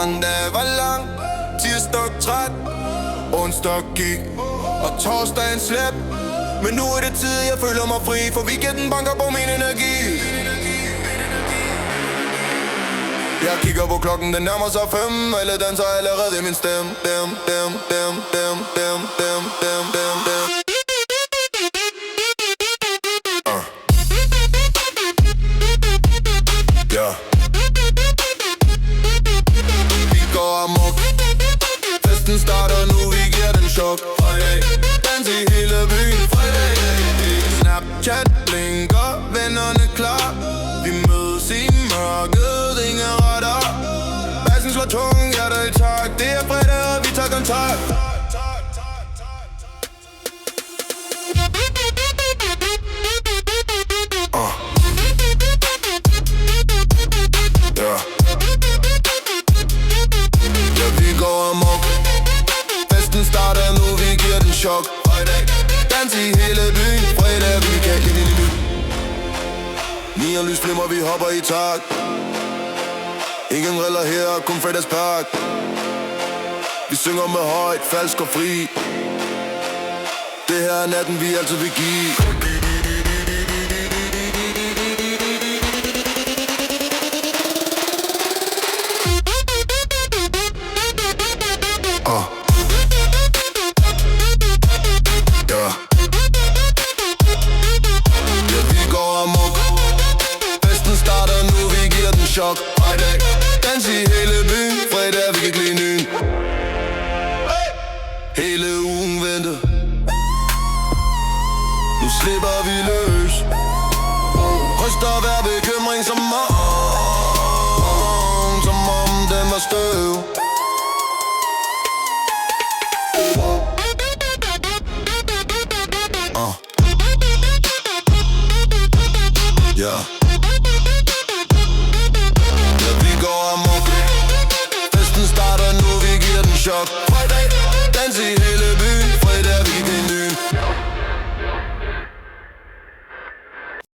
Mandag var lang, tirsdag træt, onsdag gik, og torsdagen slæb. Men nu er det tid, jeg føler mig fri, for weekenden banker på min energi. Jeg kigger på klokken, den nærmer sig 5. Alle danser allerede i min stemme. Dem. Ja. Vi går amok. Festen starter nu, vi giver den chok. Friday, dans i hele byen. Friday, Snapchat blinker, vennerne klar. Vi mødes i mørket, ingen radar. Bassen slår tung, hjertet i takt. Det er fredag, og vi tager kontakt. Ja, vi går amok. Festen starter nu, vi giver den chok. Friday, dans i hele byen. Fredag, vi kan ind i det nyt. Neonlys flimmer, vi hopper i takt. Ingen riller her, kun fredagspark. Vi synger med højt, falsk og fri. Det her er natten, vi altid vil give. Ja, vi går amok. Festen starter nu, vi giver den chok. Friday, dans i hele byen. Fredag, vi kan kline nyn. Hele ugen venter. Nu slipper vi løs. Ryster hver bekymring som om den var støv. Ja.